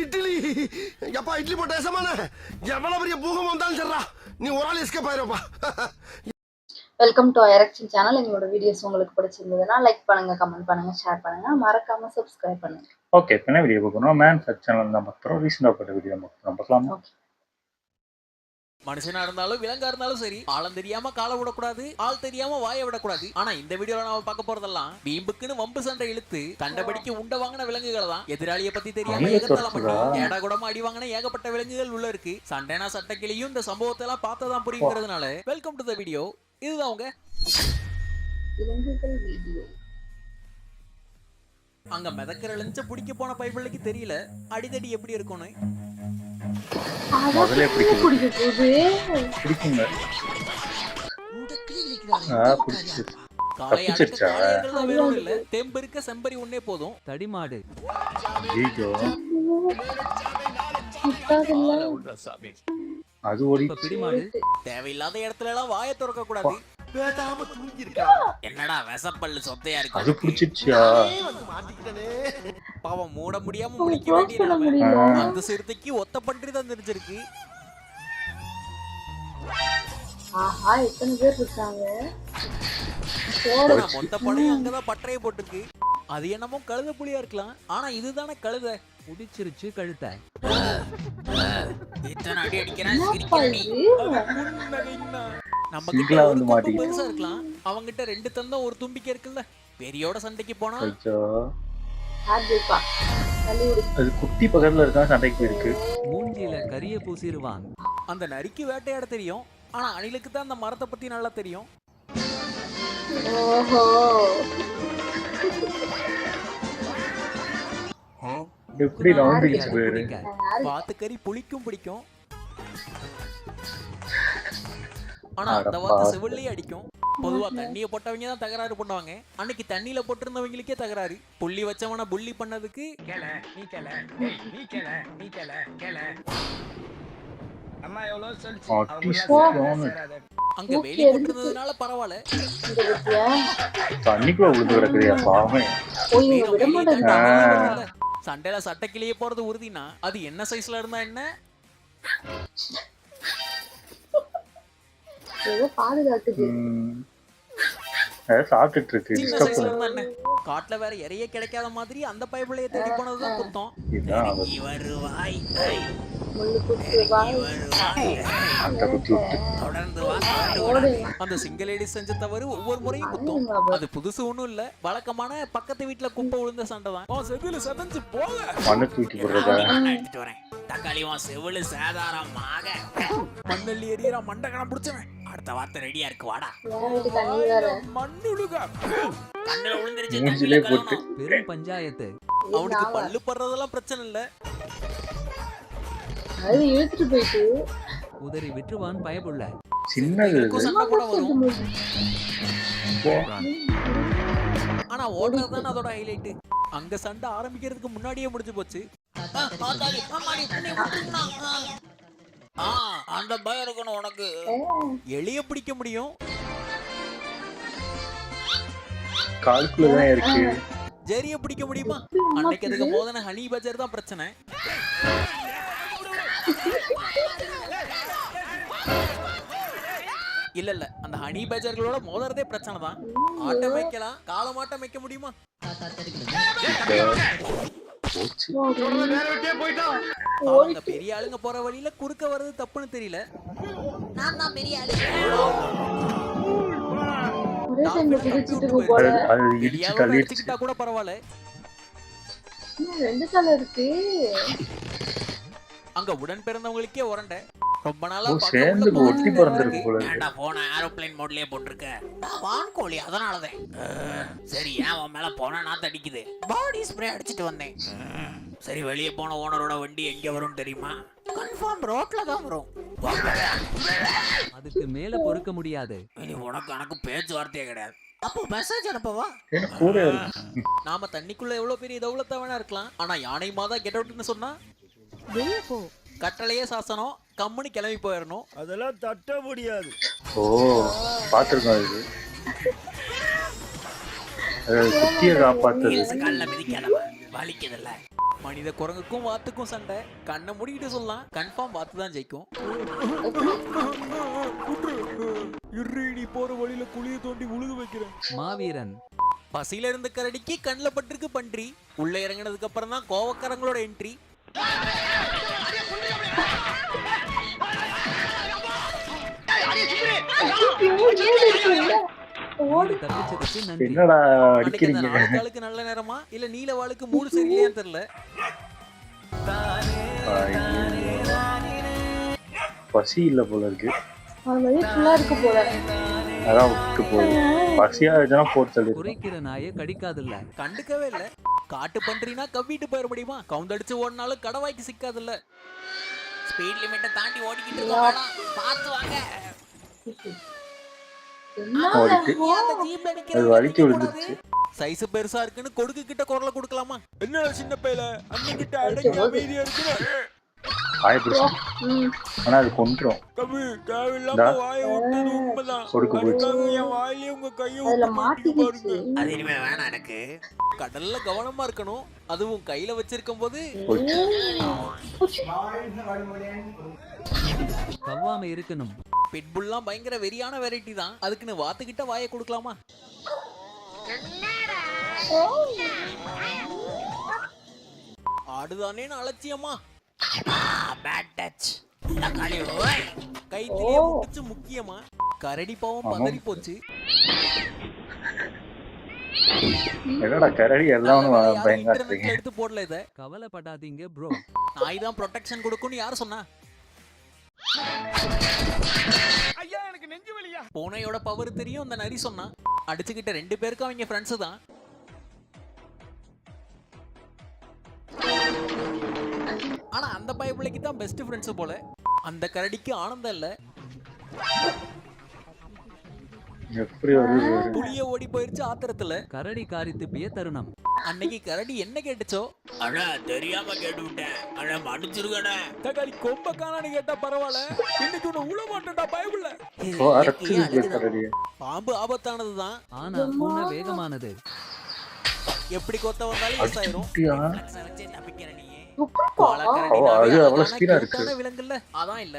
இட்லி எப்பா இட்லி போட்ட சமான எவ்வளவு பெரிய பூகம் வந்தாலும் சரிடா நீ ஒரு ஆள் எஸ்கேப் ஆயிருப்பா. வெல்கம் டு ஐரக்ஷன் சேனல். எங்களோட வீடியோஸ் உங்களுக்கு பிடிச்சிருந்ததுன்னா லைக் பண்ணுங்க, கமெண்ட் பண்ணுங்க, ஷேர் பண்ணுங்க, மறக்காம சப்ஸ்கிரைப் பண்ணுங்க. ஓகே, என்ன வீடியோ பார்க்கணும்? மேன் சர்ச் சேனல் தான் பார்க்குறோம். ரீசெண்டாக போட்ட வீடியோ பார்க்கலாம். மனுஷனா இருந்தாலும் விலங்கா இருந்தாலும் சரி, ஆழம் தெரியாம காலை விடக்கூடாது, ஆள் தெரியாம வாய விடக்கூடாது. ஆனா இந்த வீடியோல நாம பார்க்க போறதெல்லாம் வீம்புக்குன்னு வம்பு சண்டை இழுத்து கண்டபடிக்கு உண்ட வாங்கின விலங்குகளை தான். எதிராளியை பத்தி தெரியாம ஏடா கூடமா அடி வாங்கின ஏகப்பட்ட விலங்குகள் உள்ள இருக்கு. சண்டைனா சட்டைக்கிளையும் இந்த சம்பவத்தை எல்லாம் பார்த்ததான் புரியுங்கிறதுனால வெல்கம் டு த வீடியோ. இதுதான் உங்க விலங்குகள் வீடியோ. அங்க மிதக்கிற லஞ்ச பிடிக்க போன பைபிளுக்கு தெரியல அடிதடி எப்படி இருக்கும்னு. முதல்ல பிடிக்குங்க. தெம்பெருக்க செம்பரி ஒன்னே போதும். தடிமாடு அது ஓடி பிடிமாடு. தேவையில்லாத இடத்துல எல்லாம் வாயை திறக்க கூடாது. என்னடா வெசப்பல்லு சொத்தையா இருக்கு. அது பிடிச்சிருச்சியா? பாவம் மூட முடியாம முழிக்க வேண்டிய அந்த சிறுத்தைக்கு ஒத்த பன்றி தான் தெரிஞ்சிருக்கு. ஆஹா, எத்தனை பேர் இருக்காங்க. மொத்த படையும் அங்கதான் பட்டறையை போட்டுருக்கு. அது என்னமோ கழுத புலியா இருக்கலாம், ஆனா இதுதானே கழுத. முடிச்சிருச்சு கழுத்த. இத்தனை அடி அடிக்கிறேன். நம்ம கிட்ட பெருசா இருக்கலாம், அவங்கிட்ட 2 தந்தம் ஒரு தும்பிக்கை இருக்குல்ல. பெரியோட சண்டைக்கு போனா அது குட்டி பக்கத்துல இருக்கா, சண்டைக்கு போயிருக்கு. மூஞ்சில கரிய பூசிடுவான். அந்த நரிக்கு வேட்டையாட தெரியும், ஆனா அணிலுக்கு தான் அந்த மரத்தை பத்தி நல்லா தெரியும். எப்படி ரவுண்டிங்ஸ் போயிரு. வாத்துக்கறி புளிக்கும் பிடிக்கும், ஆனா அந்த வாத்து செவிலே அடிக்கும். பொதுவா தண்ணிய போட்டவங்க தான் தகராறு பண்ணுவாங்க. அன்னைக்கு தண்ணியில போட்டிருந்தவங்களுக்கே தகராறு. புள்ளி வச்சவன புள்ளி பண்ணதுக்கு அங்க வேலி போட்டிருந்ததுனால பரவாயில்ல. தண்ணிக்குள்ள விழுந்து கிடக்குறியா பாவம். சண்டையில சட்டைக்கிலேயே போறது உறுதினா அது என்ன சைஸ்ல இருந்தா என்ன? சாப்பிட்டுட்டு இருக்கு. காட்டுல வேற இறைய கிடைக்காத மாதிரி அந்த பைபிளைய தேடி போனதுதான் குத்தம். அந்த சிங்கிள் லேடி செஞ்ச தவறு ஒவ்வொரு முறையும் குத்தம். அது புதுசு ஒண்ணும் இல்ல, வழக்கமான பக்கத்து வீட்டுல குப்பை விழுந்த சண்டை தான். செவில செதஞ்சு போல எடுத்துட்டு வரேன். தக்காளிவா செவில சேதாரமாக மண்ணள்ளி எரியற மண்டகணம் பிடிச்சவன். அடுத்த வார்த்தை ரெடியா இருக்கு, வாடா. மண்ணுடுக கண்ணுல விழுந்துருச்சு. பெரும் பஞ்சாயத்து. அவனுக்கு பல்லு படுறதெல்லாம் பிரச்சனை இல்ல, அது இழுத்துட்டு போயிட்டு உதறி விட்டுவான் பயப்புள்ள. சின்னது சண்டை கூட வரும், ஆனா ஓடுறதுதான் அதோட ஹைலைட். அங்க சண்டை ஆரம்பிக்கிறதுக்கு முன்னாடியே முடிஞ்சு போச்சு. அந்த பயம் இருக்கணும் உனக்கு. எளிய பிடிக்க முடியும், கால்குலதான் இருக்கு. ஜெரிய பிடிக்க முடியுமா? அன்னைக்கு அதுக்கு மோதன ஹனி பஜர் தான் பிரச்சனை. இல்ல அந்த ஹனி பஜர்களோட மோதறதே பிரச்சனை தான். ஆட்டம் வைக்கலாம், காலம் ஆட்டம் வைக்க முடியுமா? பெரிய ஆளுங்க போற வழியில குறுக்க வர்றது தப்புன்னு தெரியல. நான் தான் பெரிய ஆளு. கூட பரவாயில்ல. அங்க உடன் பிறந்தவங்களுக்கே உரண்ட. ரொம்ப நாளா சேர்ந்து ஒட்டி பறந்திருக்கு போல. ஏன்டா போன ஏரோப்ளேன் மோட்லயே போட்டுருக்க? வான்கோழி அதனாலதான். சரி, ஏன் உன் மேல போனா நாத்து அடிக்குது. பாடி ஸ்ப்ரே அடிச்சிட்டு வந்தேன். சரி, வெளியே போன ஓனரோட வண்டி எங்க வரும் தெரியுமா? கன்ஃபார்ம் ரோட்ல தான் வரும். அதுக்கு மேல பொறுக்க முடியாது. இனி உனக்கு எனக்கு பேச்சுவார்த்தையே கிடையாது. அப்போ மெசேஜ் அனுப்பவா? நாம தண்ணிக்குள்ள எவ்வளவு பெரிய தௌலத்தா வேணா இருக்கலாம், ஆனா யானை மாதா கெட் அவுட்னு சொன்னா வெளியே போ. கட்டளையே சாசனம், கம்முனு கிளம்பி போயிடணும். அதெல்லாம் தட்ட முடியாது. ஓ, பாத்துருக்கோம். இது குட்டியை காப்பாத்துது. கல்ல மிதிக்காதவ வலிக்குதுல்ல. மனித குரங்குக்கும் வாத்துக்கும் சண்டை. கண்ணை மூடிக்கிட்டு சொல்லலாம், கன்ஃபார்ம் வாத்து தான் ஜெயிக்கும். நீ போற வழியில குழிய தோண்டி உழுகு வைக்கிறேன். மாவீரன். பசியில இருந்த கரடிக்கு கண்ணுல பட்டிருக்கு பன்றி. உள்ள இறங்கினதுக்கு அப்புறம் தான் கோவக்காரங்களோட என்ட்ரி. தப்பிச்சதுக்கு நன்றி. என்னடா அடிக்கிறீங்க? வாளுக்கு நல்ல நேரமா இல்ல நீல வாளுக்கு மூடு சரியில்லையான்னு தெரியல. பசி இல்ல போல இருக்கு. இருக்கு போல. அதான் விட்டு போகுது. பசியா இருந்துச்சுன்னா போட்டு தள்ளி. குறைக்கிற நாயை கடிக்காதுல்ல. கண்டுக்கவே இல்ல. காட்டு பன்றினா கவ்விட்டு போயிட முடியுமா? கவுந்தடிச்சு ஓடினாலும் கடவாய்க்கு சிக்காதுல்ல. ஸ்பீட் லிமிட்டை தாண்டி ஓடிக்கிட்டு இருக்கோம். பார்த்து வாங்க. ஓடிட்டு அது வலிக்கு விழுந்துருச்சு. சைஸ் பெருசா இருக்குன்னு கொடுக்கு கிட்ட குரலை கொடுக்கலாமா? என்ன சின்ன பையல அன்னைக்கிட்ட அடங்கி அமைதியா இருக்கு. வாயை பிடிச்சு. ஆனா அது கொன்றும். கொடுக்க போச்சு. அது இனிமே வேணாம் எனக்கு. கடல்ல கவனமா இருக்கணும், அதுவும் கையில வச்சிருக்கும் போது. கவ்வாம இருக்கணும். பிட்புல்லாம் பயங்கர வெறியான வெரைட்டி தான். அதுக்குன்னு வாத்துக்கிட்ட வாயை கொடுக்கலாமா? ஆடுதானே அலட்சியமா. கைத்திலேயே முட்டிச்சு முக்கியமா. கரடி பாவம் பதறி போச்சு. என்னடா கரடி எல்லாம் பயங்கர எடுத்து போடல. இத கவலைப்படாதீங்க ப்ரோ. நாய் தான் ப்ரொடெக்ஷன் கொடுக்கும்னு யார் சொன்னா? பூனையோட பவர் தெரியும் அந்த நரி சொன்னா. அடிச்சுக்கிட்ட 2 பேருக்கு அவங்க ஃப்ரெண்ட்ஸ் தான். ஆனா அந்த பயப்பிள்ளைக்கு தான் பெஸ்ட் ஃப்ரெண்ட்ஸ் போல. அந்த கரடிக்கு ஆனந்தம் இல்ல. புளிய ஓடி போயிருச்சு ஆத்திரத்துல. கரடி காரி துப்பிய தருணம். அன்னைக்கு கரடி என்ன கேட்டுச்சோ? அண்ணா தெரியாம கேட்டு விட்டேன், அண்ணா மன்னிச்சிருக்கண்ணே. தக்காளி கொம்ப காணான்னு கேட்டா பரவாயில்ல, இன்னைக்கு உன்னை உள்ள மாட்டேன்டா பயப்புள்ள. பாம்பு ஆபத்தானதுதான், ஆனா பூனை வேகமானது. எப்படி கொத்த வந்தாலும் யூஸ் ஆயிரும். விலங்குல அதான் இல்ல.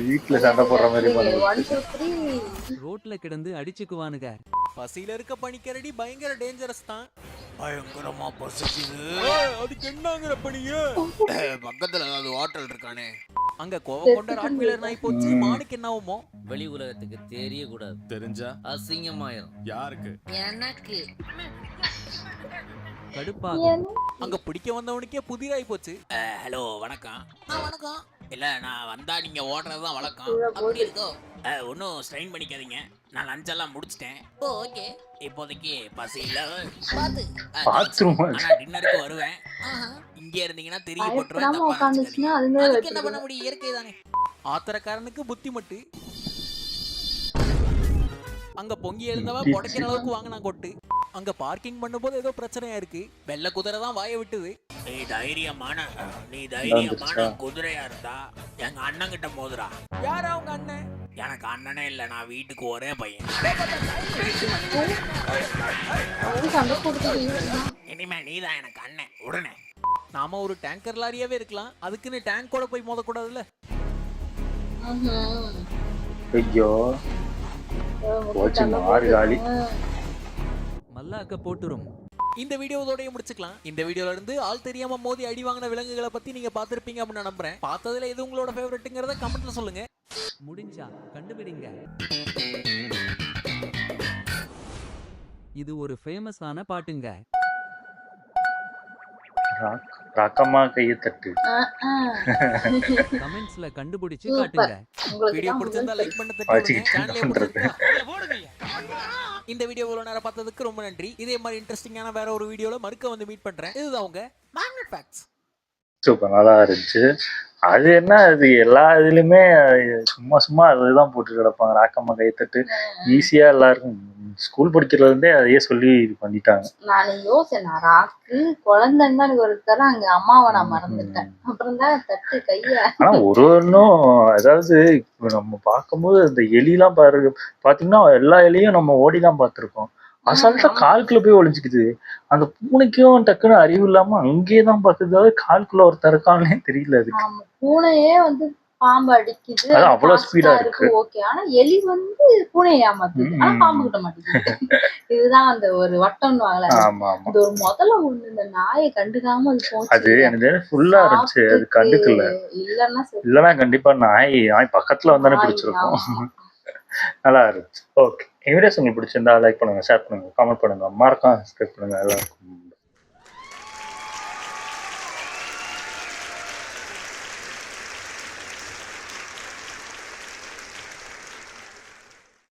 வீட்டுல சண்டை போடுற மாதிரி ரோட்ல கிடந்து அடிச்சுக்குவானுங்க. பசியில இருக்க பனிக்கரடி பயங்கர டேஞ்சரஸ் தான். பயங்கரமா பசிக்குது. அதுக்கு என்னங்கற பனிய? பக்கத்துல அது ஹோட்டல் இருக்கானே, அங்க கோவம் கொண்ட ராட்வீலர் நாய் போச்சு. மானுக்கு என்ன ஆகுமோ? வெளி உலகத்துக்கு தெரிய கூடாது. தெரிஞ்சா அசிங்கமாயிரும். யாருக்கு? எனக்கு. கடுப்பாகும். அங்க பிடிக்க வந்தவனுக்கே புதிராய் போச்சு. ஹலோ வணக்கம். வணக்கம். இல்ல நான் வந்தா நீங்க ஓடுறதுதான் வழக்கம். அப்படி இருக்கோ? ஒன்னும் ஸ்ட்ரெயின் பண்ணிக்காதீங்க, நான் லஞ்ச் எல்லாம் முடிச்சிட்டேன். ஓகே, இப்போதைக்கு பசி இல்ல. ஆனா டின்னருக்கு வருவேன். இங்க இருந்தீங்கன்னா தெரிய போட்டுருவேன். அதுக்கு என்ன பண்ண முடியும், இயற்கை தானே. ஆத்திரக்காரனுக்கு புத்தி மட்டு. அங்க பொங்கி எழுந்தவன் புடைக்கிற அளவுக்கு வாங்கினா கொட்டு. அங்க பார்க்கிங் பண்ணும்போது ஏதோ பிரச்சனையா இருக்கு. வெள்ள குதிரை தான் வாயை விட்டுது. நீ தைரியமான குதிரையா இருந்தா எங்க அண்ணன் கிட்ட மோதுரா. யாரா உங்க அண்ணன்? எனக்கு அண்ணனே இல்ல, நான் வீட்டுக்கு ஒரே பையன். இனிமே நீதான் எனக்கு அண்ணன். உடனே நாம ஒரு டேங்கர் லாரியாவே இருக்கலாம், அதுக்குன்னு டேங்கோட போய் மோதக்கூடாதுல்ல. ஐயோ மல்லாக்க போட்டுரும். இந்த வீடியோவோடய முடிச்சுக்கலாம். இந்த வீடியோல இருந்து ஆள் தெரியாம மோதி அடி வாங்கின விலங்குகளை பத்தி நீங்க பாத்திருப்பீங்க அப்படின்னு நம்புறேன். பார்த்ததுல எது உங்களோட ஃபேவரட்ங்கிறத கமெண்ட்ல சொல்லுங்க. முடிஞ்சா கண்டுபிடிங்க. இது ஒரு ஃபேமஸான பாட்டுங்க. ராக்கம்மா கையை தட்டு. கமெண்ட்ஸ்ல கண்டுபிடிச்சு காட்டுங்க. வீடியோ பிடிச்சிருந்தா லைக் பண்ண தட்டுங்க. சேனலை பிடிச்சிருந்தா இந்த வீடியோ இவ்வளவு நேரம் பார்த்ததுக்கு ரொம்ப நன்றி. இதே மாதிரி இன்ட்ரெஸ்டிங்கான வேற ஒரு வீடியோல மறுக்க வந்து மீட் பண்றேன். இதுதான் உங்க மேக்னெட் ஃபேக்ட்ஸ். சூப்பர், நல்லா இருந்துச்சு. அது என்ன, அது எல்லா இதுலயுமே சும்மா சும்மா அதுதான் போட்டு கிடப்பாங்க. ராக்கம்மா கைத்தட்டு ஈஸியா எல்லாருக்கும் ஸ்கூல் படிக்கிறதுல இருந்தே அதையே சொல்லி இது பண்ணிட்டாங்க. நான் யோசனை ராக்கு குழந்தைன்னு தான் எனக்கு ஒரு தர, அங்க அம்மாவை நான் மறந்துட்டேன். அப்புறம் தான் தட்டு கைய. ஆனா ஒரு ஒன்றும், அதாவது இப்போ நம்ம பார்க்கும்போது இந்த எலிலாம் பாத்தீங்கன்னா எல்லா எலியும் நம்ம ஓடிதான் பார்த்திருக்கோம். அசால்ட்டா காலுக்குள்ள போய் ஒளிஞ்சுக்குது. அந்த பூனைக்கும் டக்குன்னு அறிவு இல்லாம அங்கேயே தான் பாக்குது, காலுக்குள்ள ஒருத்தர் இருக்கானே தெரியல அதுக்கு. ஆமா, பூனையே வந்து பாம்பு அடிக்குது, அது அவ்வளவு ஸ்பீடா இருக்கு. ஓகே. ஆனா எலி வந்து பூனையை ஏமாத்துது, ஆனா பாம்பு கிட்ட மாட்டேங்குது. இதுதான் அந்த ஒரு வட்டம்னுவாங்கல்ல. ஆமா ஆமா. இது ஒரு முதல்ல ஒண்ணு, இந்த நாயை கண்டுக்காம அது போச்சு. அது எனக்கு ஃபுல்லா இருந்துச்சு, அது கண்டுக்கல. இல்லன்னா கண்டிப்பா நாய் பக்கத்துல வந்தானே பிடிச்சிருக்கும். நல்லா இருந்துச்சு. ஓகே, வீடியோஸ் உங்களுக்கு பிடிச்சிருந்தா லைக் பண்ணுங்க, ஷேர் பண்ணுங்க, கமெண்ட் பண்ணுங்க, மறக்காம சப்ஸ்கிரைப் பண்ணுங்க. எல்லாருக்கும்